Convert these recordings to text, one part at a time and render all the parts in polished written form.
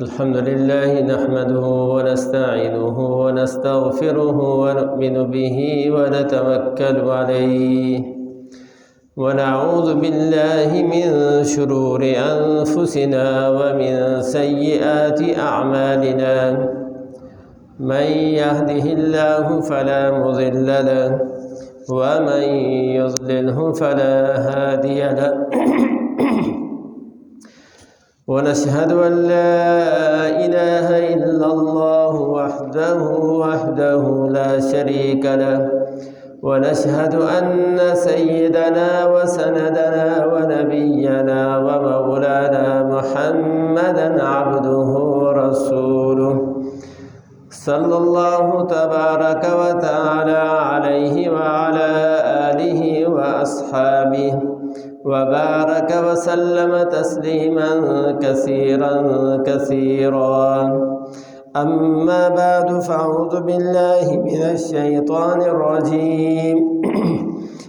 الحمد لله نحمده ونستعينه ونستغفره ونؤمن به ونتوكل عليه ونعوذ بالله من شرور أنفسنا ومن سيئات أعمالنا من يهده الله فلا مضل له ومن يضلله فلا هادي له ونشهد أن لا إله إلا الله وحده لا شريك له ونشهد أن سيدنا وسندنا ونبينا ومولانا محمدا عبده ورسوله صلى الله تبارك وتعالى عليه وعلى آله وأصحابه وبارك وسلم تسليما كثيرا أما بعد فأعوذ بالله من الشيطان الرجيم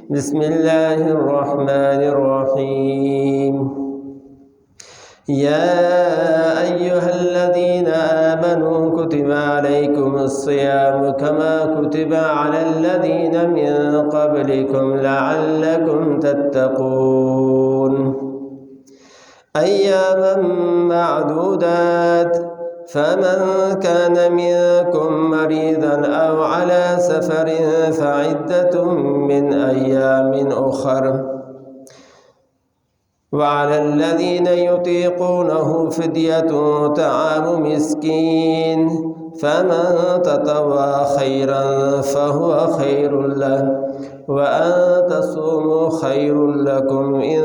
بسم الله الرحمن الرحيم يا أيها الذين آمنوا كتب عليكم الصيام كما كتب على الذين من قبلكم لعلكم تتقون أياما معدودات فمن كان منكم مريضا أو على سفر فعدة من أيام أخر وعلى الذين يطيقونه فدية طعام مسكين فمن تطوع خيرا فهو خير له وأن تصوموا خير لكم إن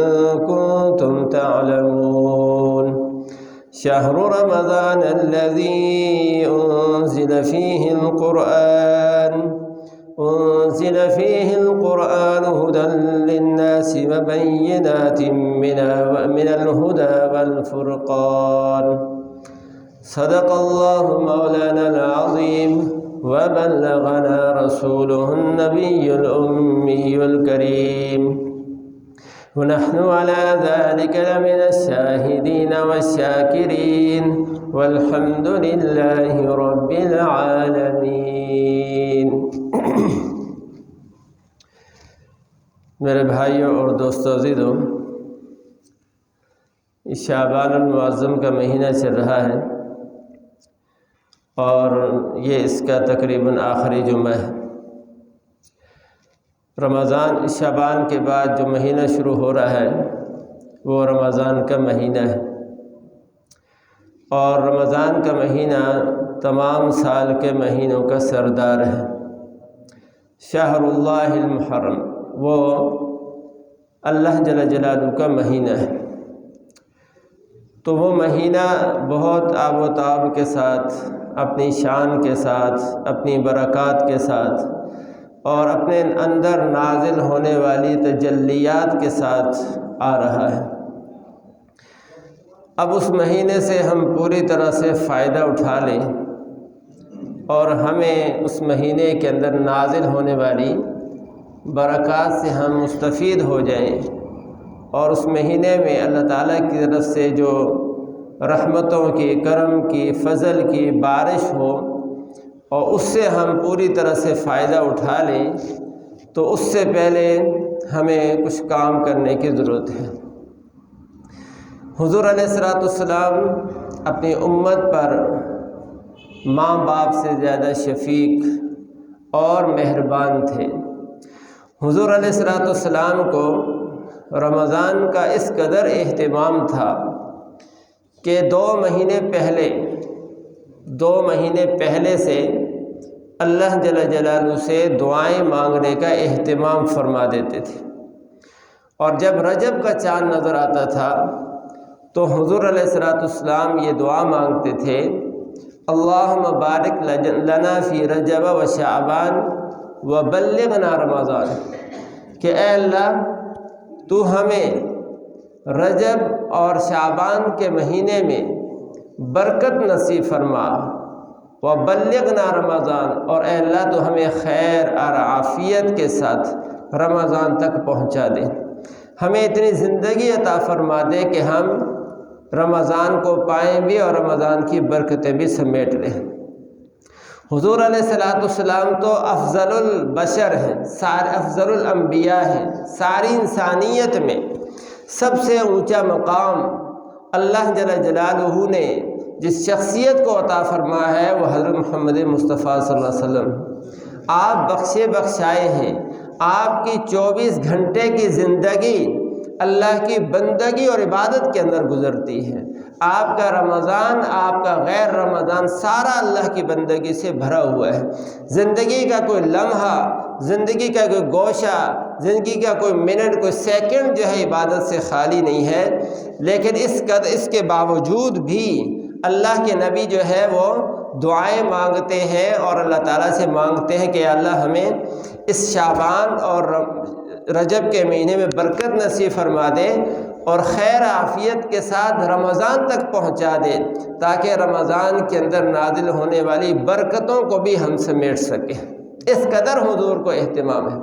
كنتم تعلمون شهر رمضان الذي أنزل فيه القرآن هدى للناس وبينات من الهدى والفرقان صدق الله مولانا العظيم وبلغنا رسوله النبي الأمي الكريم ونحن على ذلك لمن الشاهدين والشاكرين والحمد لله رب العالمين میرے بھائیوں اور دوستو عزیزو، شعبان المعظم کا مہینہ چل رہا ہے اور یہ اس کا تقریباً آخری جمعہ ہے۔ رمضان شعبان کے بعد جو مہینہ شروع ہو رہا ہے وہ رمضان کا مہینہ ہے، اور رمضان کا مہینہ تمام سال کے مہینوں کا سردار ہے۔ شہر اللہ المحرم، وہ اللہ جل جلالہ کا مہینہ ہے، تو وہ مہینہ بہت آب و تاب کے ساتھ، اپنی شان کے ساتھ، اپنی برکات کے ساتھ اور اپنے اندر نازل ہونے والی تجلیات کے ساتھ آ رہا ہے۔ اب اس مہینے سے ہم پوری طرح سے فائدہ اٹھا لیں اور ہمیں اس مہینے کے اندر نازل ہونے والی برکات سے ہم مستفید ہو جائیں، اور اس مہینے میں اللہ تعالیٰ کی طرف سے جو رحمتوں کی، کرم کی، فضل کی بارش ہو اور اس سے ہم پوری طرح سے فائدہ اٹھا لیں، تو اس سے پہلے ہمیں کچھ کام کرنے کی ضرورت ہے۔ حضور علیہ السلام اپنی امت پر ماں باپ سے زیادہ شفیق اور مہربان تھے۔ حضور علیہ السلام کو رمضان کا اس قدر اہتمام تھا کہ 2 مہینے پہلے سے اللہ جل جلالہ سے دعائیں مانگنے کا اہتمام فرما دیتے تھے، اور جب رجب کا چاند نظر آتا تھا تو حضور علیہ السلام یہ دعا مانگتے تھے، اللہم بارک لنا فی رجب و شعبان وبلغنا رمضان، کہ اے اللہ تو ہمیں رجب اور شعبان کے مہینے میں برکت نصیب فرما، وبلغنا رمضان، اور اے اللہ تو ہمیں خیر اور عافیت کے ساتھ رمضان تک پہنچا دے، ہمیں اتنی زندگی عطا فرما دے کہ ہم رمضان کو پائیں بھی اور رمضان کی برکتیں بھی سمیٹ لیں۔ حضور علیہ الصلوۃ والسلام تو افضل البشر ہیں، افضل الانبیاء ہیں، ساری انسانیت میں سب سے اونچا مقام اللہ جل جلالہ نے جس شخصیت کو عطا فرمایا ہے وہ حضرت محمد مصطفیٰ صلی اللہ علیہ وسلم۔ آپ بخشے بخشائے ہیں، آپ کی 24 گھنٹے کی زندگی اللہ کی بندگی اور عبادت کے اندر گزرتی ہے۔ آپ کا رمضان، آپ کا غیر رمضان سارا اللہ کی بندگی سے بھرا ہوا ہے۔ زندگی کا کوئی لمحہ، زندگی کا کوئی گوشہ، زندگی کا کوئی منٹ، کوئی سیکنڈ جو ہے عبادت سے خالی نہیں ہے۔ لیکن اس کے باوجود بھی اللہ کے نبی جو ہے وہ دعائیں مانگتے ہیں اور اللہ تعالیٰ سے مانگتے ہیں کہ اللہ ہمیں اس شعبان اور رجب کے مہینے میں برکت نصیب فرما دے اور خیر عافیت کے ساتھ رمضان تک پہنچا دے، تاکہ رمضان کے اندر نازل ہونے والی برکتوں کو بھی ہم سمیٹ سکیں۔ اس قدر حضور کو اہتمام ہے۔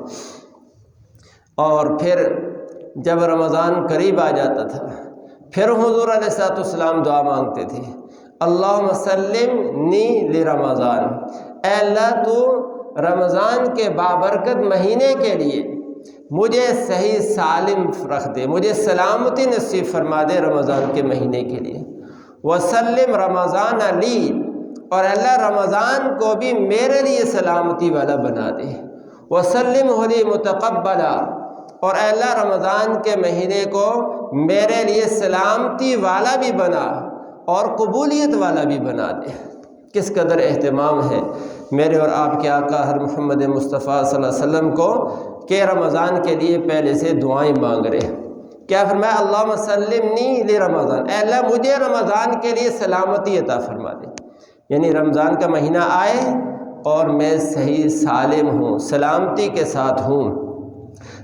اور پھر جب رمضان قریب آ جاتا تھا پھر حضور علیہ الصلوۃ والسلام دعا مانگتے تھے، اللہم سلمنی لرمضان، اے اللہ تو رمضان کے بابرکت مہینے کے لیے مجھے صحیح سالم رکھ دے، مجھے سلامتی نصیب فرما دے رمضان کے مہینے کے لیے۔ وسلم رمضان علی، اور اللہ رمضان کو بھی میرے لیے سلامتی والا بنا دے۔ وسلم علی متقبلا، اور اے اللہ رمضان کے مہینے کو میرے لیے سلامتی والا بھی بنا اور قبولیت والا بھی بنا دے۔ کس قدر اہتمام ہے میرے اور آپ کے آقا حضرت محمد مصطفیٰ صلی اللہ علیہ وسلم کو کہ رمضان کے لیے پہلے سے دعائیں مانگ رہے ہیں۔ کیا فرمایا؟ اللہم سلمنی لرمضان، اے اللہ مجھے رمضان کے لیے سلامتی عطا فرما دے، یعنی رمضان کا مہینہ آئے اور میں صحیح سالم ہوں، سلامتی کے ساتھ ہوں،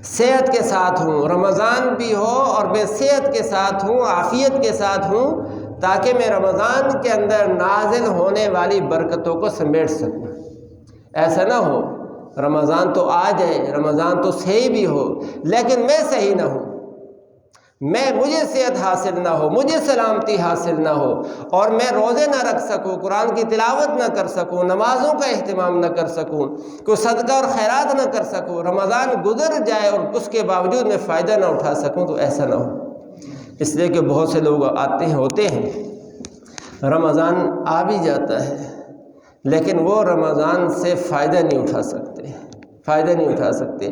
صحت کے ساتھ ہوں، رمضان بھی ہو اور میں صحت کے ساتھ ہوں، عافیت کے ساتھ ہوں، تاکہ میں رمضان کے اندر نازل ہونے والی برکتوں کو سمیٹ سکوں۔ ایسا نہ ہو رمضان تو آ جائے، رمضان تو صحیح بھی ہو لیکن میں صحیح نہ ہوں، مجھے صحت حاصل نہ ہو، مجھے سلامتی حاصل نہ ہو، اور میں روزے نہ رکھ سکوں، قرآن کی تلاوت نہ کر سکوں، نمازوں کا اہتمام نہ کر سکوں، کوئی صدقہ اور خیرات نہ کر سکوں، رمضان گزر جائے اور اس کے باوجود میں فائدہ نہ اٹھا سکوں، تو ایسا نہ ہو۔ اس لیے کہ بہت سے لوگ آتے ہیں، ہوتے ہیں، رمضان آ بھی جاتا ہے لیکن وہ رمضان سے فائدہ نہیں اٹھا سکتے،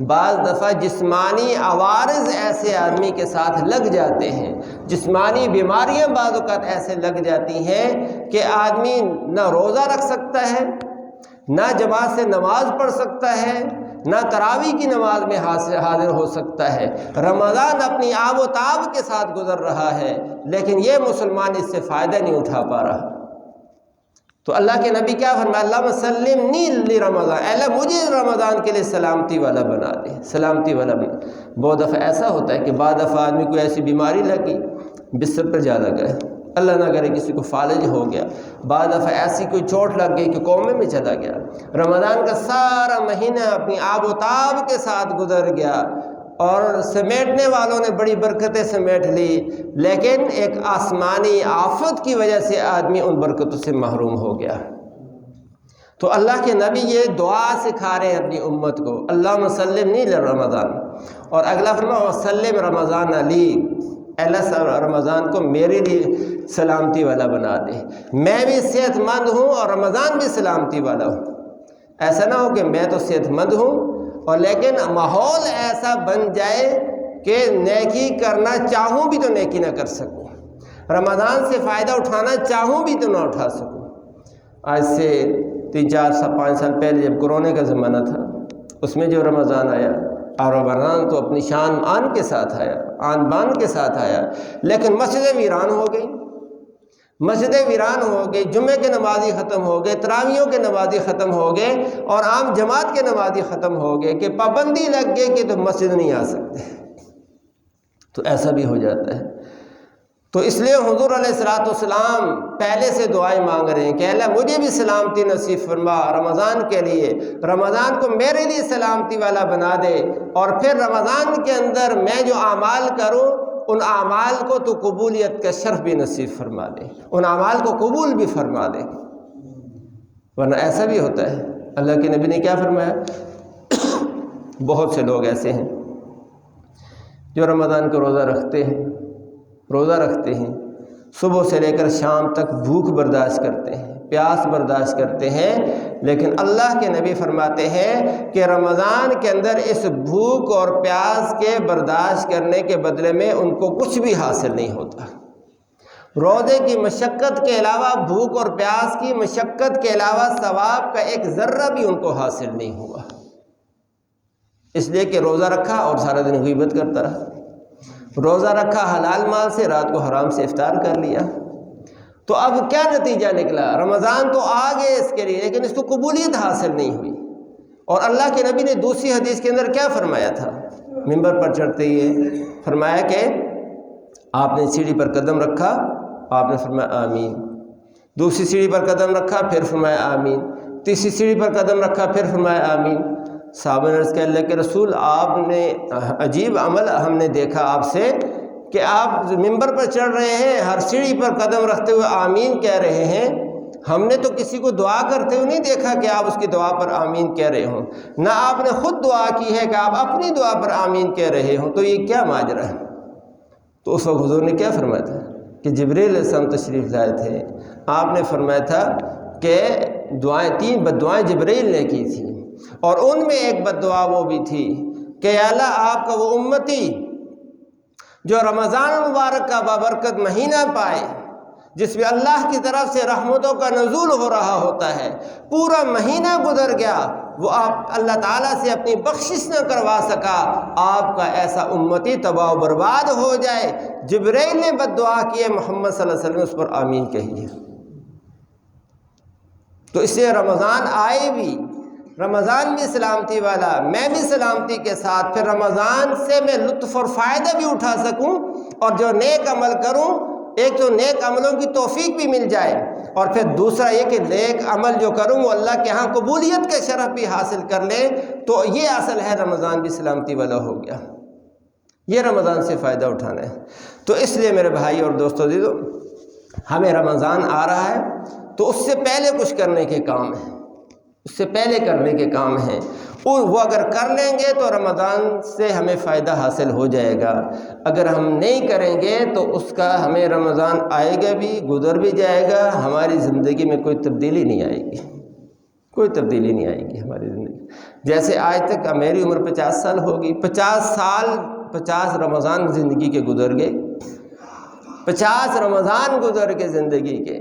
بعض دفعہ جسمانی عوارض ایسے آدمی کے ساتھ لگ جاتے ہیں، جسمانی بیماریاں بعض اوقات ایسے لگ جاتی ہیں کہ آدمی نہ روزہ رکھ سکتا ہے، نہ جماعت سے نماز پڑھ سکتا ہے، نہ تراویح کی نماز میں حاضر ہو سکتا ہے۔ رمضان اپنی آب و تاب کے ساتھ گزر رہا ہے لیکن یہ مسلمان اس سے فائدہ نہیں اٹھا پا رہا۔ تو اللہ کے نبی کیا فرمایا؟ اللہم سلمنی لرمضان، اے اللہ مجھے رمضان کے لیے سلامتی والا بنا دے، سلامتی والا بنا۔ بہت دفعہ ایسا ہوتا ہے کہ بعض دفعہ آدمی کو ایسی بیماری لگی، بستر پر جا لگا ہے، اللہ نہ کرے کسی کو فالج ہو گیا، بعض دفعہ ایسی کوئی چوٹ لگ گئی کہ کومے میں چلا گیا، رمضان کا سارا مہینہ اپنی آب و تاب کے ساتھ گزر گیا اور سمیٹنے والوں نے بڑی برکتیں سمیٹ لی، لیکن ایک آسمانی آفت کی وجہ سے آدمی ان برکتوں سے محروم ہو گیا۔ تو اللہ کے نبی یہ دعا سکھا رہے ہیں اپنی امت کو، اللہم سلمنی لرمضان، اور اگلا فرمایا وسلم رمضان علی، اللہ رمضان کو میرے لیے سلامتی والا بنا دے، میں بھی صحت مند ہوں اور رمضان بھی سلامتی والا ہوں۔ ایسا نہ ہو کہ میں تو صحت مند ہوں اور لیکن ماحول ایسا بن جائے کہ نیکی کرنا چاہوں بھی تو نیکی نہ کر سکوں، رمضان سے فائدہ اٹھانا چاہوں بھی تو نہ اٹھا سکوں۔ آج سے 3-4-5 سال پہلے جب کورونا کا زمانہ تھا، اس میں جو رمضان آیا، اور رمضان تو اپنی شان آن کے ساتھ آیا، آن بان کے ساتھ آیا، لیکن مسجدیں ویران ہو گئی، مسجدیں ویران ہو گئی، جمعے کے نمازی ختم ہو گئے، تراویحوں کے نمازی ختم ہو گئے اور عام جماعت کے نمازی ختم ہو گئے کہ پابندی لگ گئی کہ تم مسجد نہیں آ سکتے۔ تو ایسا بھی ہو جاتا ہے۔ تو اس لیے حضور علیہ الصلوۃ والسلام پہلے سے دعائیں مانگ رہے ہیں کہ اللہ مجھے بھی سلامتی نصیب فرما رمضان کے لیے، رمضان کو میرے لیے سلامتی والا بنا دے، اور پھر رمضان کے اندر میں جو اعمال کروں ان اعمال کو تو قبولیت کا شرف بھی نصیب فرما دے، ان اعمال کو قبول بھی فرما دے۔ ورنہ ایسا بھی ہوتا ہے، اللہ کے نبی نے کیا فرمایا، بہت سے لوگ ایسے ہیں جو رمضان کا روزہ رکھتے ہیں، صبح سے لے کر شام تک بھوک برداشت کرتے ہیں، پیاس برداشت کرتے ہیں، لیکن اللہ کے نبی فرماتے ہیں کہ رمضان کے اندر اس بھوک اور پیاس کے برداشت کرنے کے بدلے میں ان کو کچھ بھی حاصل نہیں ہوتا۔ روزے کی مشقت کے علاوہ، بھوک اور پیاس کی مشقت کے علاوہ ثواب کا ایک ذرہ بھی ان کو حاصل نہیں ہوا، اس لیے کہ روزہ رکھا اور سارا دن غیبت کرتا رہا، روزہ رکھا حلال مال سے، رات کو حرام سے افطار کر لیا۔ تو اب کیا نتیجہ نکلا، رمضان تو آ گئے اس کے لیے، لیکن اس کو قبولیت حاصل نہیں ہوئی۔ اور اللہ کے نبی نے دوسری حدیث کے اندر کیا فرمایا تھا، منبر پر چڑھتے ہی فرمایا کہ آپ نے سیڑھی پر قدم رکھا، آپ نے فرمایا آمین، دوسری سیڑھی پر قدم رکھا، پھر فرمایا آمین، تیسری سیڑھی پر قدم رکھا، پھر فرمایا آمین۔ صحابہ نے عرض کیا، اللہ کے رسول آپ نے عجیب عمل ہم نے دیکھا آپ سے کہ آپ منبر پر چڑھ رہے ہیں، ہر سیڑھی پر قدم رکھتے ہوئے آمین کہہ رہے ہیں، ہم نے تو کسی کو دعا کرتے ہوئے نہیں دیکھا کہ آپ اس کی دعا پر آمین کہہ رہے ہوں، نہ آپ نے خود دعا کی ہے کہ آپ اپنی دعا پر آمین کہہ رہے ہوں، تو یہ کیا ماجرا ہے؟ تو اس وقت حضور نے کیا فرمایا تھا کہ جبریل علیہ السلام تشریف لائے تھے، آپ نے فرمایا تھا کہ دعائیں، 3 بد دعائیں جبریل نے کی تھیں، اور ان میں ایک بد دعا وہ بھی تھی کہ یا اللہ آپ کا وہ امتی جو رمضان المبارک کا بابرکت مہینہ پائے، جس میں اللہ کی طرف سے رحمتوں کا نزول ہو رہا ہوتا ہے، پورا مہینہ گزر گیا، وہ آپ اللہ تعالیٰ سے اپنی بخشش نہ کروا سکا، آپ کا ایسا امتی تباہ و برباد ہو جائے۔ جبرائیل نے بد دعا کی ہے، محمد صلی اللہ علیہ وسلم نے اس پر آمین کہی ہے۔ تو اس سے رمضان آئے بھی، رمضان بھی سلامتی والا، میں بھی سلامتی کے ساتھ پھر رمضان سے میں لطف اور فائدہ بھی اٹھا سکوں، اور جو نیک عمل کروں، ایک تو نیک عملوں کی توفیق بھی مل جائے، اور پھر دوسرا یہ کہ نیک عمل جو کروں وہ اللہ کے ہاں قبولیت کا شرف بھی حاصل کر لے، تو یہ اصل ہے رمضان بھی سلامتی والا ہو گیا، یہ رمضان سے فائدہ اٹھانا ہے۔ تو اس لیے میرے بھائی اور دوستو عزیزو، ہمیں رمضان آ رہا ہے تو اس سے پہلے کچھ کرنے کے کام ہیں، اس سے پہلے کرنے کے کام ہیں، وہ اگر کر لیں گے تو رمضان سے ہمیں فائدہ حاصل ہو جائے گا، اگر ہم نہیں کریں گے تو اس کا ہمیں رمضان آئے گا بھی، گزر بھی جائے گا، ہماری زندگی میں کوئی تبدیلی نہیں آئے گی، کوئی تبدیلی نہیں آئے گی ہماری زندگی۔ جیسے آج تک میری عمر 50 سال ہوگی، 50 سال 50 رمضان زندگی کے گزر گئے، 50 رمضان گزر کے زندگی کے،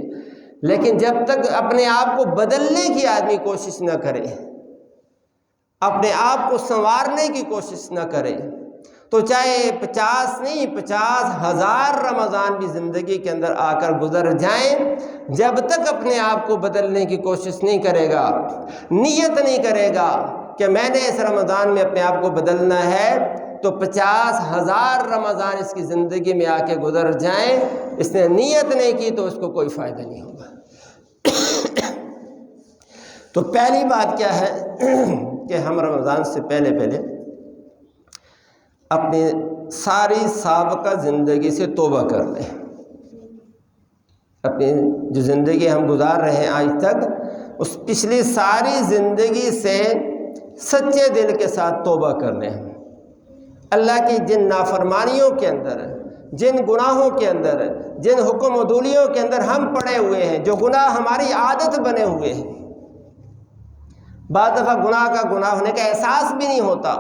لیکن جب تک اپنے آپ کو بدلنے کی آدمی کوشش نہ کرے، اپنے آپ کو سنوارنے کی کوشش نہ کرے، تو چاہے 50 نہیں 50,000 رمضان بھی زندگی کے اندر آ کر گزر جائیں، جب تک اپنے آپ کو بدلنے کی کوشش نہیں کرے گا، نیت نہیں کرے گا کہ میں نے اس رمضان میں اپنے آپ کو بدلنا ہے، تو 50,000 رمضان اس کی زندگی میں آ کے گزر جائیں، اس نے نیت نہیں کی تو اس کو کوئی فائدہ نہیں ہوگا۔ تو پہلی بات کیا ہے کہ ہم رمضان سے پہلے اپنی ساری سابقہ زندگی سے توبہ کر لیں، اپنی جو زندگی ہم گزار رہے ہیں آج تک، اس پچھلی ساری زندگی سے سچے دل کے ساتھ توبہ کر لیں، اللہ کی جن نافرمانیوں کے اندر، جن گناہوں کے اندر، جن حکم و عدولیوں کے اندر ہم پڑے ہوئے ہیں، جو گناہ ہماری عادت بنے ہوئے ہیں، بعض دفعہ گناہ کا گناہ ہونے کا احساس بھی نہیں ہوتا،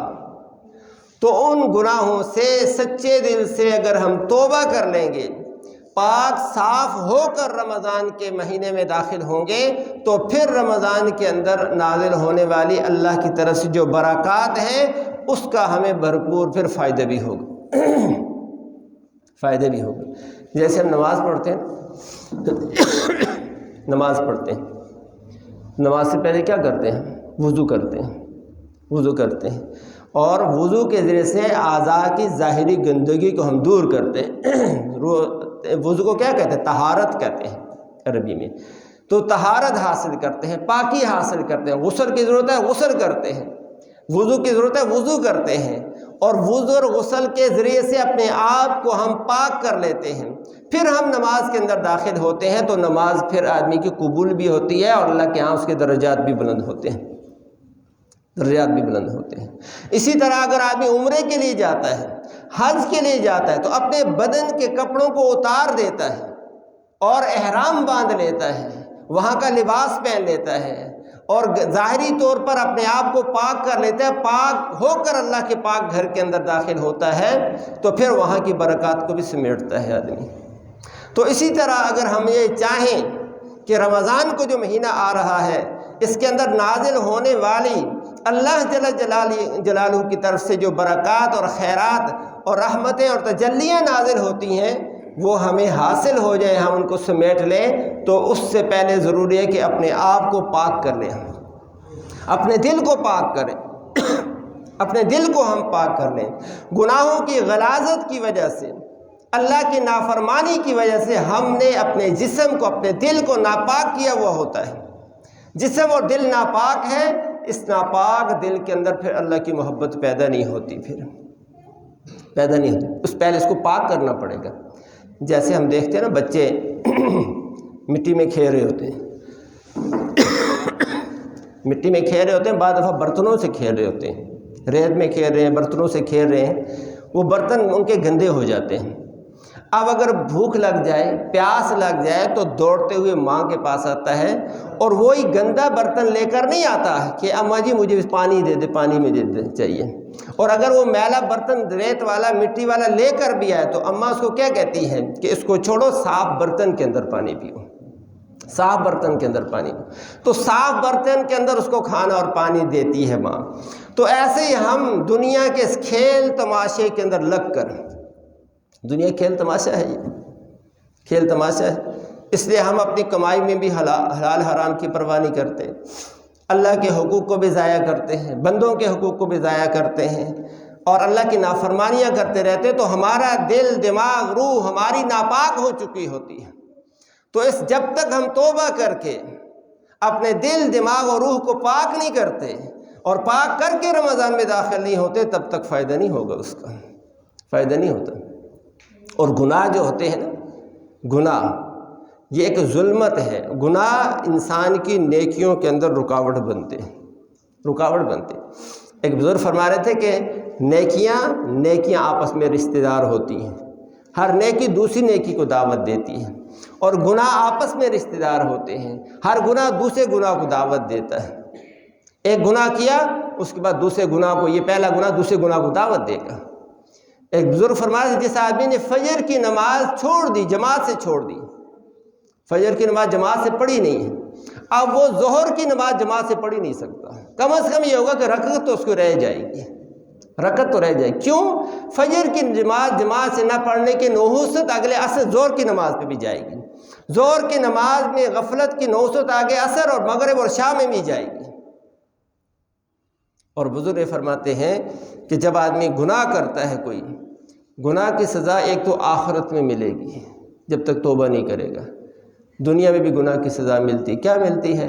تو ان گناہوں سے سچے دل سے اگر ہم توبہ کر لیں گے، پاک صاف ہو کر رمضان کے مہینے میں داخل ہوں گے، تو پھر رمضان کے اندر نازل ہونے والی اللہ کی طرف سے جو برکات ہیں اس کا ہمیں بھرپور پھر فائدہ بھی ہوگا، فائدہ بھی ہوگا۔ جیسے ہم نماز پڑھتے ہیں، نماز پڑھتے ہیں، نماز سے پہلے کیا کرتے ہیں؟ وضو کرتے ہیں، وضو کرتے ہیں، اور وضو کے ذریعے سے اعضاء کی ظاہری گندگی کو ہم دور کرتے ہیں۔ وضو کو کیا کہتے ہیں؟ طہارت کہتے ہیں عربی میں۔ تو طہارت حاصل کرتے ہیں، پاکی حاصل کرتے ہیں، غسل کی ضرورت ہے غسل کرتے ہیں، وضو کی ضرورت ہے وضو کرتے ہیں، اور وضو اور غسل کے ذریعے سے اپنے آپ کو ہم پاک کر لیتے ہیں، پھر ہم نماز کے اندر داخل ہوتے ہیں، تو نماز پھر آدمی کی قبول بھی ہوتی ہے اور اللہ کے ہاں اس کے درجات بھی بلند ہوتے ہیں، درجات بھی بلند ہوتے ہیں۔ اسی طرح اگر آدمی عمرے کے لیے جاتا ہے، حج کے لیے جاتا ہے، تو اپنے بدن کے کپڑوں کو اتار دیتا ہے اور احرام باندھ لیتا ہے، وہاں کا لباس پہن لیتا ہے اور ظاہری طور پر اپنے آپ کو پاک کر لیتا ہے، پاک ہو کر اللہ کے پاک گھر کے اندر داخل ہوتا ہے، تو پھر وہاں کی برکات کو بھی سمیٹتا ہے آدمی۔ تو اسی طرح اگر ہم یہ چاہیں کہ رمضان کو جو مہینہ آ رہا ہے، اس کے اندر نازل ہونے والی اللہ جل جلالہ کی طرف سے جو برکات اور خیرات اور رحمتیں اور تجلیاں نازل ہوتی ہیں وہ ہمیں حاصل ہو جائے، ہم ان کو سمیٹ لیں، تو اس سے پہلے ضروری ہے کہ اپنے آپ کو پاک کر لیں، اپنے دل کو پاک کریں، اپنے دل کو ہم پاک کر لیں۔ گناہوں کی غلاظت کی وجہ سے، اللہ کی نافرمانی کی وجہ سے ہم نے اپنے جسم کو، اپنے دل کو ناپاک کیا ہوا ہوتا ہے۔ جسم اور دل ناپاک ہے، اس ناپاک دل کے اندر پھر اللہ کی محبت پیدا نہیں ہوتی، پھر پیدا نہیں ہوتی، پہلے اس کو پاک کرنا پڑے گا۔ جیسے ہم دیکھتے ہیں نا، بچے مٹی میں کھیل رہے ہوتے ہیں، مٹی میں کھیل رہے ہوتے ہیں، بعض دفعہ برتنوں سے کھیل رہے ہوتے ہیں، ریت میں کھیل رہے ہیں، برتنوں سے کھیل رہے ہیں، وہ برتن ان کے گندے ہو جاتے ہیں۔ اب اگر بھوک لگ جائے، پیاس لگ جائے، تو دوڑتے ہوئے ماں کے پاس آتا ہے اور وہی گندا برتن لے کر نہیں آتا کہ اماں جی مجھے پانی دے دے، پانی مجھے چاہیے۔ اور اگر وہ میلا برتن ریت والا، مٹی والا لے کر بھی آئے، تو اماں اس کو کیا کہتی ہے کہ اس کو چھوڑو، صاف برتن کے اندر پانی پیو، صاف برتن کے اندر پانی پیو۔ تو صاف برتن کے اندر اس کو کھانا اور پانی دیتی ہے ماں۔ تو ایسے ہی ہم دنیا کے اس کھیل تماشے کے اندر لگ کر، دنیا کھیل تماشا ہے، یہ کھیل تماشا ہے، اس لیے ہم اپنی کمائی میں بھی حلال حرام کی پرواہ نہیں کرتے، اللہ کے حقوق کو بھی ضائع کرتے ہیں، بندوں کے حقوق کو بھی ضائع کرتے ہیں اور اللہ کی نافرمانیاں کرتے رہتے، تو ہمارا دل، دماغ، روح ہماری ناپاک ہو چکی ہوتی ہے۔ تو جب تک ہم توبہ کر کے اپنے دل، دماغ اور روح کو پاک نہیں کرتے اور پاک کر کے رمضان میں داخل نہیں ہوتے، تب تک فائدہ نہیں ہوگا، اس کا فائدہ نہیں ہوتا۔ اور گناہ جو ہوتے ہیں نا، گناہ یہ ایک ظلمت ہے، گناہ انسان کی نیکیوں کے اندر رکاوٹ بنتے ہیں، رکاوٹ بنتے ہیں۔ ایک بزرگ فرما رہے تھے کہ نیکیاں آپس میں رشتہ دار ہوتی ہیں، ہر نیکی دوسری نیکی کو دعوت دیتی ہے، اور گناہ آپس میں رشتہ دار ہوتے ہیں، ہر گناہ دوسرے گناہ کو دعوت دیتا ہے۔ ایک گناہ کیا، اس کے بعد دوسرے گناہ کو، یہ پہلا گناہ دوسرے گناہ کو دعوت دے گا۔ ایک بزرگ فرمایا جس آدمی نے فجر کی نماز چھوڑ دی، جماعت سے چھوڑ دی، فجر کی نماز جماعت سے پڑھی نہیں ہے، اب وہ ظہر کی نماز جماعت سے پڑھ ہی نہیں سکتا، کم از کم یہ ہوگا کہ رکعت تو اس کو رہ جائے گی، رکعت تو رہ جائے گی۔ کیوں؟ فجر کی نماز جماعت سے نہ پڑھنے کی نحوست اگلے عصر ظہر کی نماز پہ بھی جائے گی، ظہر کی نماز میں غفلت کی نحوست آگے عصر اور مغرب اور شام میں بھی جائے گی۔ اور بزرگ فرماتے ہیں کہ جب آدمی گناہ کرتا ہے، کوئی گناہ کی سزا ایک تو آخرت میں ملے گی جب تک توبہ نہیں کرے گا، دنیا میں بھی گناہ کی سزا ملتی، کیا ملتی ہے؟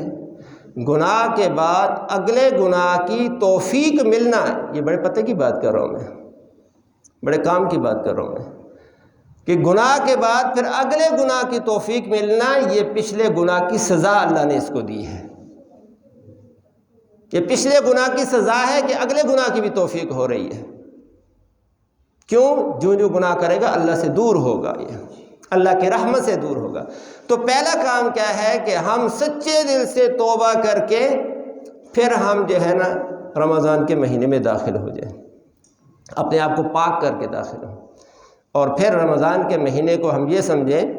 گناہ کے بعد اگلے گناہ کی توفیق ملنا، یہ بڑے پتہ کی بات کر رہا ہوں میں، بڑے کام کی بات کر رہا ہوں میں، کہ گناہ کے بعد پھر اگلے گناہ کی توفیق ملنا، یہ پچھلے گناہ کی سزا اللہ نے اس کو دی ہے، یہ پچھلے گناہ کی سزا ہے کہ اگلے گناہ کی بھی توفیق ہو رہی ہے۔ کیوں؟ جو گناہ کرے گا اللہ سے دور ہوگا، یہ اللہ کی رحمت سے دور ہوگا۔ تو پہلا کام کیا ہے کہ ہم سچے دل سے توبہ کر کے پھر ہم جو ہے نا رمضان کے مہینے میں داخل ہو جائیں، اپنے آپ کو پاک کر کے داخل ہوں، اور پھر رمضان کے مہینے کو ہم یہ سمجھیں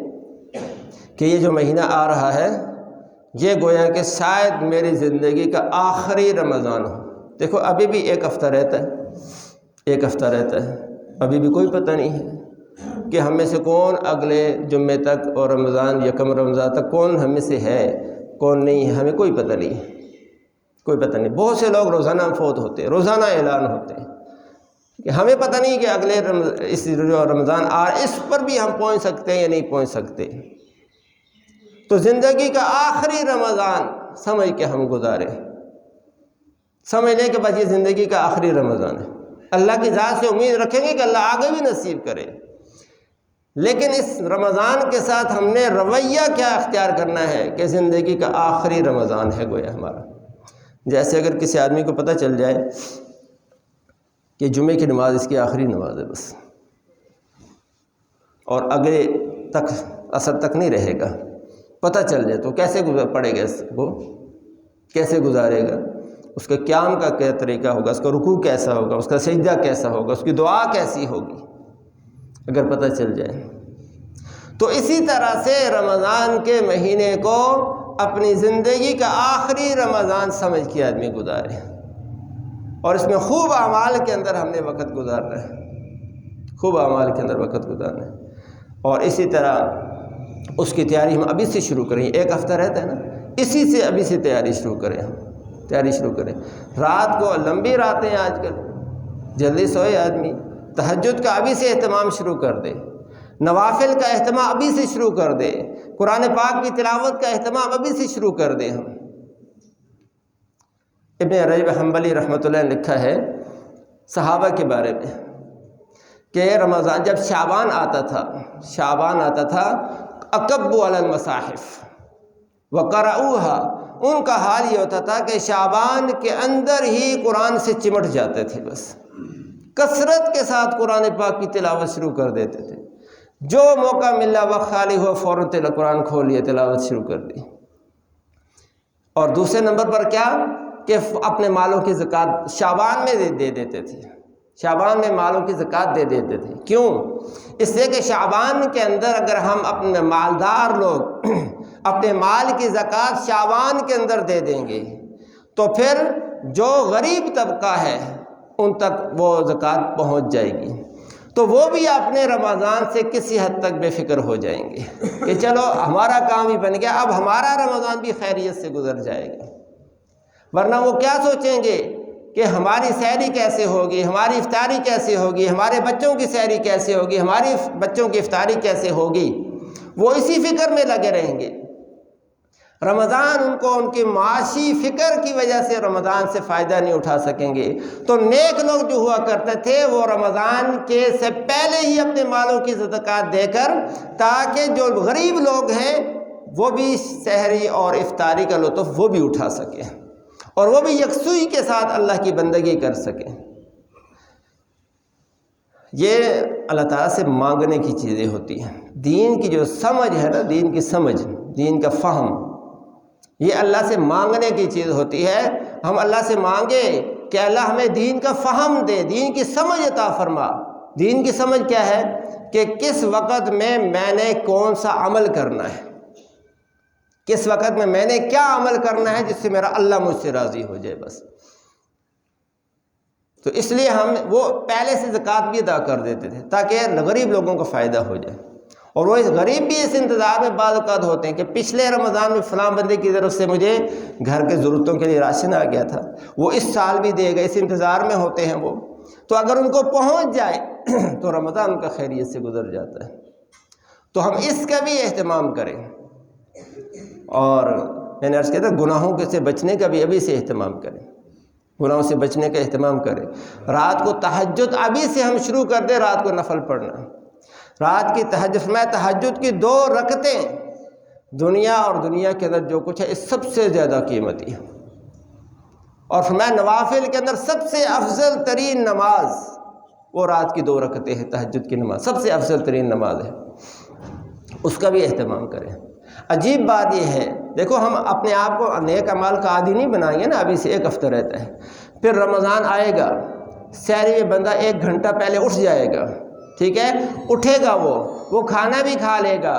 کہ یہ جو مہینہ آ رہا ہے یہ گویا کہ شاید میری زندگی کا آخری رمضان ہو۔ دیکھو ابھی بھی ایک ہفتہ رہتا ہے، ایک ہفتہ رہتا ہے، ابھی بھی کوئی پتہ نہیں ہے کہ ہم میں سے کون اگلے جمعے تک اور رمضان یکم رمضان تک کون ہم میں سے ہے، کون نہیں ہے، ہمیں کوئی پتہ نہیں ہے، کوئی پتہ نہیں۔ بہت سے لوگ روزانہ فوت ہوتے ہیں، روزانہ اعلان ہوتے ہیں کہ ہمیں پتہ نہیں کہ اگلے اس جو رمضان اس پر بھی ہم پہنچ سکتے ہیں یا نہیں پہنچ سکتے۔ تو زندگی کا آخری رمضان سمجھ کے ہم گزاریں، سمجھ لیں کہ بس یہ زندگی کا آخری رمضان ہے، اللہ کی ذات سے امید رکھیں گے کہ اللہ آگے بھی نصیب کرے، لیکن اس رمضان کے ساتھ ہم نے رویہ کیا اختیار کرنا ہے کہ زندگی کا آخری رمضان ہے گویا ہمارا۔ جیسے اگر کسی آدمی کو پتہ چل جائے کہ جمعے کی نماز اس کی آخری نماز ہے بس، اور اگلے تک عصر تک نہیں رہے گا، پتہ چل جائے تو کیسے پڑے گا، اس کو کیسے گزارے گا، اس کے قیام کا کیا طریقہ ہوگا، اس کا رکوع کیسا ہوگا، اس کا سجدہ کیسا ہوگا، اس کی دعا کیسی ہوگی اگر پتہ چل جائے۔ تو اسی طرح سے رمضان کے مہینے کو اپنی زندگی کا آخری رمضان سمجھ کے آدمی گزارے، اور اس میں خوب اعمال کے اندر ہم نے وقت گزارنا ہے، خوب اعمال کے اندر وقت گزارنا ہے۔ اور اسی طرح اس کی تیاری ہم ابھی سے شروع کریں، ایک ہفتہ رہتا ہے نا، اسی سے ابھی سے تیاری شروع کریں، ہم تیاری شروع کریں۔ رات کو لمبی راتیں ہیں آج کل، جلدی سوئے آدمی، تہجد کا ابھی سے اہتمام شروع کر دے، نوافل کا اہتمام ابھی سے شروع کر دے، قرآن پاک کی تلاوت کا اہتمام ابھی سے شروع کر دیں ہم۔ ابن رجب حنبلی رحمۃ اللہ نے لکھا ہے صحابہ کے بارے میں کہ رمضان جب شعبان آتا تھا اکبوا علی المصاحف وقرؤوها، ان کا حال یہ ہوتا تھا کہ شعبان کے اندر ہی قرآن سے چمٹ جاتے تھے، بس کثرت کے ساتھ قرآن پاک کی تلاوت شروع کر دیتے تھے، جو موقع ملا وقت خالی ہوا فوراً قرآن کھول لیے، تلاوت شروع کر دی۔ اور دوسرے نمبر پر کیا کہ اپنے مالوں کی زکوٰۃ شعبان میں دے دیتے تھے، شعبان میں مالوں کی زکوٰۃ دے دیتے تھے۔ کیوں؟ اس لیے کہ شعبان کے اندر اگر ہم اپنے مالدار لوگ اپنے مال کی زکوٰۃ شعبان کے اندر دے دیں گے تو پھر جو غریب طبقہ ہے ان تک وہ زکوٰۃ پہنچ جائے گی، تو وہ بھی اپنے رمضان سے کسی حد تک بے فکر ہو جائیں گے کہ چلو ہمارا کام ہی بن گیا، اب ہمارا رمضان بھی خیریت سے گزر جائے گا۔ ورنہ وہ کیا سوچیں گے کہ ہماری سحری کیسے ہوگی، ہماری افطاری کیسے ہوگی، ہمارے بچوں کی سحری کیسے ہوگی، ہماری بچوں کی افطاری کیسے ہوگی، وہ اسی فکر میں لگے رہیں گے۔ رمضان ان کو ان کی معاشی فکر کی وجہ سے رمضان سے فائدہ نہیں اٹھا سکیں گے۔ تو نیک لوگ جو ہوا کرتے تھے وہ رمضان کے سے پہلے ہی اپنے مالوں کی زکوٰۃ دے کر، تاکہ جو غریب لوگ ہیں وہ بھی سحری اور افطاری کا لطف وہ بھی اٹھا سکیں، اور وہ بھی یکسوئی کے ساتھ اللہ کی بندگی کر سکیں۔ یہ اللہ تعالیٰ سے مانگنے کی چیزیں ہوتی ہیں۔ دین کی جو سمجھ ہے نا، دین کی سمجھ، دین کا فہم، یہ اللہ سے مانگنے کی چیز ہوتی ہے۔ ہم اللہ سے مانگے کہ اللہ ہمیں دین کا فہم دے، دین کی سمجھ عطا فرما۔ دین کی سمجھ کیا ہے کہ کس وقت میں نے کون سا عمل کرنا ہے، کس وقت میں نے کیا عمل کرنا ہے جس سے میرا اللہ مجھ سے راضی ہو جائے بس۔ تو اس لیے ہم وہ پہلے سے زکوٰۃ بھی ادا کر دیتے تھے تاکہ غریب لوگوں کو فائدہ ہو جائے، اور وہ غریب بھی اس انتظار میں بعض اوقات ہوتے ہیں کہ پچھلے رمضان میں فلاں بندے کی طرف سے مجھے گھر کے ضرورتوں کے لیے راشن آ گیا تھا، وہ اس سال بھی دے گا، اس انتظار میں ہوتے ہیں وہ۔ تو اگر ان کو پہنچ جائے تو رمضان ان کا خیریت سے گزر جاتا ہے۔ تو ہم اس کا بھی اہتمام کریں، اور میں نے عرض کیا تھا گناہوں سے بچنے کا بھی ابھی سے اہتمام کریں، گناہوں سے بچنے کا اہتمام کریں۔ رات کو تہجد ابھی سے ہم شروع کر دیں، رات کو نفل پڑھنا، رات کی تہجد میں تہجد کی 2 رکعتیں دنیا اور دنیا کے اندر جو کچھ ہے اس سب سے زیادہ قیمتی ہے، اور فرمایا نوافل کے اندر سب سے افضل ترین نماز وہ رات کی 2 رکعتیں ہیں، تہجد کی نماز سب سے افضل ترین نماز ہے، اس کا بھی اہتمام کریں۔ عجیب بات یہ ہے، دیکھو ہم اپنے آپ کو نیک اعمال کا عادی نہیں بنائیں گے نا، ابھی سے 1 ہفتہ رہتا ہے، پھر رمضان آئے گا، سحری میں بندہ 1 گھنٹہ پہلے اٹھ جائے گا، ٹھیک ہے، اٹھے گا، وہ کھانا بھی کھا لے گا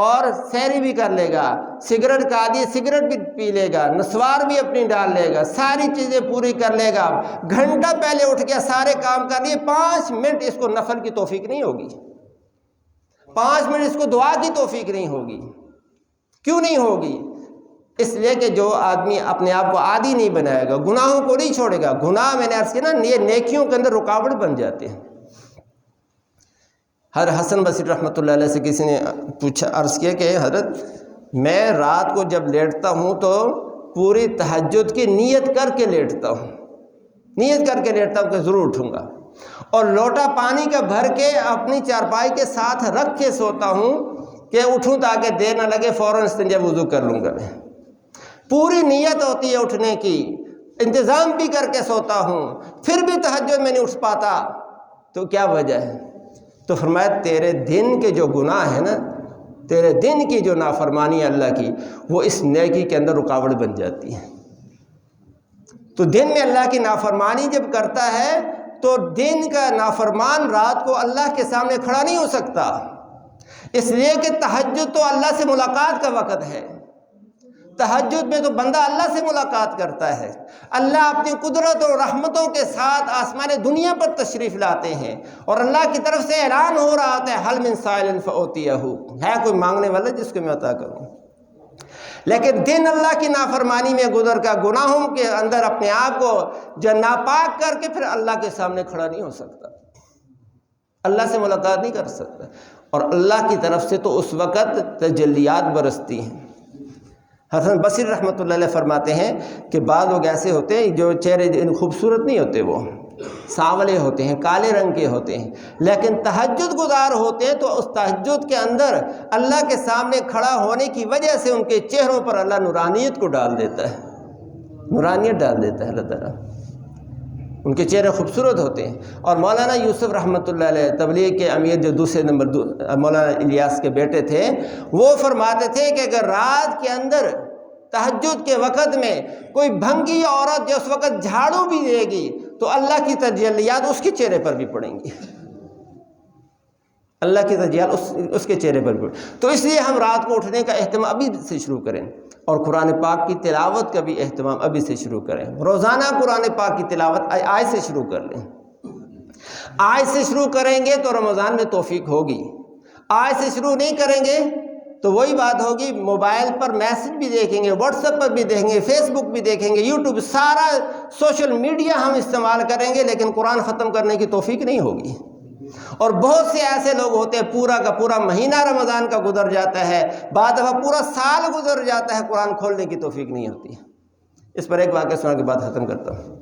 اور سحری بھی کر لے گا، سگریٹ کا عادی سگریٹ بھی پی لے گا، نسوار بھی اپنی ڈال لے گا، ساری چیزیں پوری کر لے گا، گھنٹہ پہلے اٹھ گیا، سارے کام کر لیے، 5 منٹ اس کو نفل کی توفیق نہیں ہوگی، 5 منٹ اس کو دعا کی توفیق نہیں ہوگی۔ کیوں نہیں ہوگی؟ اس لیے کہ جو آدمی اپنے آپ کو عادی نہیں بنائے گا، گناہوں کو نہیں چھوڑے گا، گناہ میں نے عرض کیا نا یہ نیکیوں کے اندر رکاوٹ بن جاتے ہیں۔ حضرت حسن بصری رحمۃ اللہ علیہ سے کسی نے پوچھا، عرض کیا کہ حضرت میں رات کو جب لیٹتا ہوں تو پوری تہجد کی نیت کر کے لیٹتا ہوں، نیت کر کے لیٹتا ہوں کہ ضرور اٹھوں گا، اور لوٹا پانی کا بھر کے اپنی چارپائی کے ساتھ رکھ کے سوتا ہوں کہ اٹھوں تاکہ دیر نہ لگے، فوراً استنجا وضو کر لوں گا میں۔ پوری نیت ہوتی ہے اٹھنے کی، انتظام بھی کر کے سوتا ہوں، پھر بھی تہجد میں نہیں اٹھ پاتا، تو کیا وجہ ہے؟ تو فرمایا تیرے دن کے جو گناہ ہے نا، تیرے دن کی جو نافرمانی ہے اللہ کی، وہ اس نیکی کے اندر رکاوٹ بن جاتی ہے۔ تو دن میں اللہ کی نافرمانی جب کرتا ہے تو دن کا نافرمان رات کو اللہ کے سامنے کھڑا نہیں ہو سکتا، اس لیے کہ تہجد تو اللہ سے ملاقات کا وقت ہے۔ تہجد میں تو بندہ اللہ سے ملاقات کرتا ہے، اللہ اپنی قدرت اور رحمتوں کے ساتھ آسمان دنیا پر تشریف لاتے ہیں، اور اللہ کی طرف سے اعلان ہو رہا ہوتا ہے، حل من سائل فأعطیہ، ہے کوئی مانگنے والا جس کو میں عطا کروں۔ لیکن دن اللہ کی نافرمانی میں گزر کر گناہوں کے اندر اپنے آپ کو جو ناپاک کر کے پھر اللہ کے سامنے کھڑا نہیں ہو سکتا، اللہ سے ملاقات نہیں کر سکتا، اور اللہ کی طرف سے تو اس وقت تجلیات برستی ہیں۔ حسن بصری رحمۃ اللہ علیہ فرماتے ہیں کہ بعض لوگ ایسے ہوتے ہیں جو چہرے خوبصورت نہیں ہوتے، وہ سانولے ہوتے ہیں، کالے رنگ کے ہوتے ہیں، لیکن تہجد گزار ہوتے ہیں، تو اس تہجد کے اندر اللہ کے سامنے کھڑا ہونے کی وجہ سے ان کے چہروں پر اللہ نورانیت کو ڈال دیتا ہے، نورانیت ڈال دیتا ہے اللہ تعالیٰ، ان کے چہرے خوبصورت ہوتے ہیں۔ اور مولانا یوسف رحمۃ اللہ علیہ تبلیغ کے امیر جو دوسرے نمبر مولانا الیاس کے بیٹے تھے، وہ فرماتے تھے کہ اگر رات کے اندر تہجد کے وقت میں کوئی بھنگی عورت جو اس وقت جھاڑو بھی دے گی تو اللہ کی تجلیات اس کے چہرے پر بھی پڑیں گی، اللہ کی تجلیات اس کے چہرے پر بھی پڑیں۔ تو اس لیے ہم رات کو اٹھنے کا اہتمام ابھی سے شروع کریں، اور قرآن پاک کی تلاوت کا بھی اہتمام ابھی سے شروع کریں، روزانہ قرآن پاک کی تلاوت آج سے شروع کر لیں۔ آج سے شروع کریں گے تو رمضان میں توفیق ہوگی، آج سے شروع نہیں کریں گے تو وہی بات ہوگی، موبائل پر میسج بھی دیکھیں گے، واٹس ایپ پر بھی دیکھیں گے، فیس بک بھی دیکھیں گے، یوٹیوب، سارا سوشل میڈیا ہم استعمال کریں گے، لیکن قرآن ختم کرنے کی توفیق نہیں ہوگی۔ اور بہت سے ایسے لوگ ہوتے ہیں پورا کا پورا مہینہ رمضان کا گزر جاتا ہے، بعد دفعہ پورا سال گزر جاتا ہے، قرآن کھولنے کی توفیق نہیں ہوتی۔ اس پر ایک واقعہ سنا کے بعد ختم کرتا ہوں۔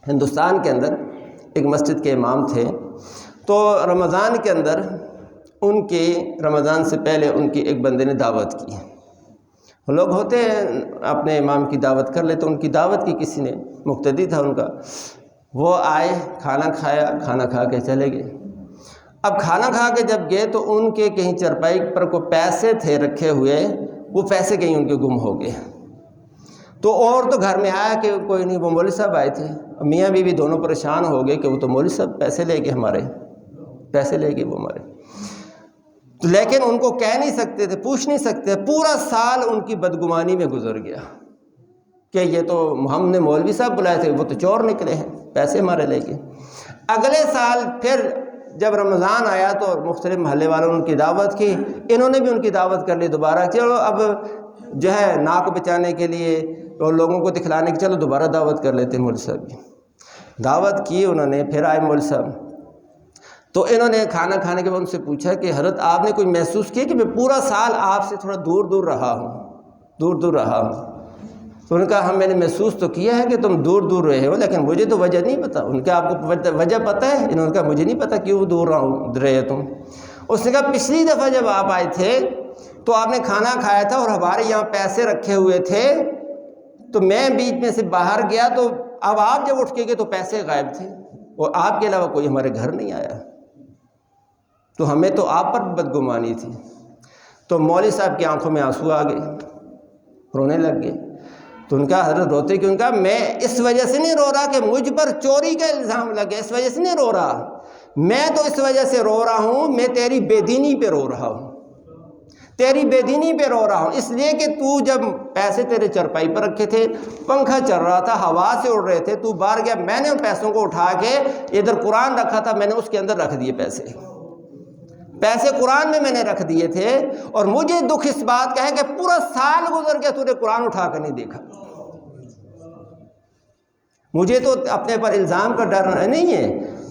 ہندوستان کے اندر ایک مسجد کے امام تھے، تو رمضان کے اندر ان کے رمضان سے پہلے ان کی ایک بندے نے دعوت کی۔ لوگ ہوتے ہیں اپنے امام کی دعوت کر لیتے، ان کی دعوت کی کسی نے، مقتدی تھا ان کا، وہ آئے، کھانا کھایا، کھانا کھا کے چلے گئے۔ اب کھانا کھا کے جب گئے تو ان کے کہیں چرپائی پر کوئی پیسے تھے رکھے ہوئے، وہ پیسے کہیں ان کے گم ہو گئے۔ تو اور تو گھر میں آیا کہ کوئی نہیں، وہ مولوی صاحب آئے تھے، میاں بیوی دونوں پریشان ہو گئے کہ وہ تو مولوی صاحب پیسے لے گئے، ہمارے پیسے لے گئے وہ ہمارے، لیکن ان کو کہہ نہیں سکتے تھے، پوچھ نہیں سکتے، پورا سال ان کی بدگمانی میں گزر گیا کہ یہ تو ہم نے مولوی صاحب بلائے تھے، وہ تو چور نکلے ہیں، پیسے ہمارے لے گئے۔ اگلے سال پھر جب رمضان آیا تو مختلف محلے والوں نے ان کی دعوت کی، انہوں نے بھی ان کی دعوت کر لی دوبارہ، چلو اب جو ہے ناک بچانے کے لیے اور لوگوں کو دکھلانے کی، چلو دوبارہ دعوت کر لیتے ہیں مولوی صاحب کی۔ دعوت کی انہوں نے، پھر آئے مولوی صاحب، تو انہوں نے کھانا کھانے کے بعد ان سے پوچھا کہ حضرت آپ نے کوئی محسوس کیا کہ میں پورا سال آپ سے تھوڑا دور دور رہا ہوں؟ تو انہوں نے کہا ہم، میں نے محسوس تو کیا ہے کہ تم دور دور رہے ہو، لیکن مجھے تو وجہ نہیں پتا۔ ان کا آپ کو وجہ پتہ ہے؟ انہوں نے کہا مجھے نہیں پتا کیوں دور رہے تم۔ اس نے کہا پچھلی دفعہ جب آپ آئے تھے تو آپ نے کھانا کھایا تھا اور ہمارے یہاں پیسے رکھے ہوئے تھے، تو میں بیچ میں سے باہر گیا، تو اب آپ جب اٹھ کے گئے تو پیسے غائب تھے، اور آپ کے علاوہ کوئی ہمارے گھر نہیں آیا، تو ہمیں تو آپ پر بدگمانی تھی۔ تو مولوی صاحب کی آنکھوں میں آنسو آ گئے، رونے لگ گئے۔ تو ان کا حضرت روتے کیوں؟ ان کا میں اس وجہ سے نہیں رو رہا کہ مجھ پر چوری کا الزام لگے، اس وجہ سے نہیں رو رہا، میں تو اس وجہ سے رو رہا ہوں، میں تیری بے دینی پہ رو رہا ہوں، تیری بے دینی پہ رو رہا ہوں، اس لیے کہ تو جب پیسے تیرے چرپائی پر رکھے تھے، پنکھا چل رہا تھا، ہوا سے اڑ رہے تھے، تو باہر گیا، میں نے ان پیسوں کو اٹھا کے ادھر قرآن رکھا تھا، میں نے اس کے اندر رکھ دیے پیسے قرآن میں نے رکھ دیے تھے، اور مجھے دکھ اس بات کا ہے کہ پورا سال گزر گیا تو نے قرآن اٹھا کر نہیں دیکھا۔ مجھے تو اپنے پر الزام کا ڈر نہیں ہے،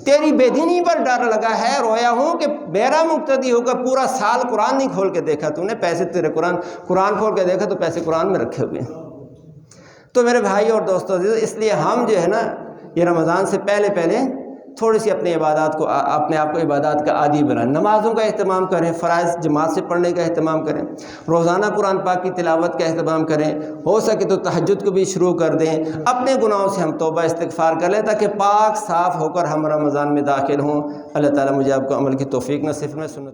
تیری بے دینی پر ڈر لگا ہے، رویا ہوں کہ میرا مقتدی ہو کر پورا سال قرآن نہیں کھول کے دیکھا تو نے، پیسے تیرے قرآن کھول کے دیکھا تو پیسے قرآن میں رکھے ہوئے ہیں۔ تو میرے بھائی اور دوستوں، اس لیے ہم جو ہے نا، یہ رمضان سے پہلے تھوڑی سی اپنے آپ کو عبادات کا عادی بنائیں، نمازوں کا اہتمام کریں، فرائض جماعت سے پڑھنے کا اہتمام کریں، روزانہ قرآن پاک کی تلاوت کا اہتمام کریں، ہو سکے تو تہجد کو بھی شروع کر دیں، اپنے گناہوں سے ہم توبہ استغفار کر لیں تاکہ پاک صاف ہو کر ہم رمضان میں داخل ہوں۔ اللہ تعالیٰ مجھے آپ کو عمل کی توفیق نصیب فرمائے۔ سنت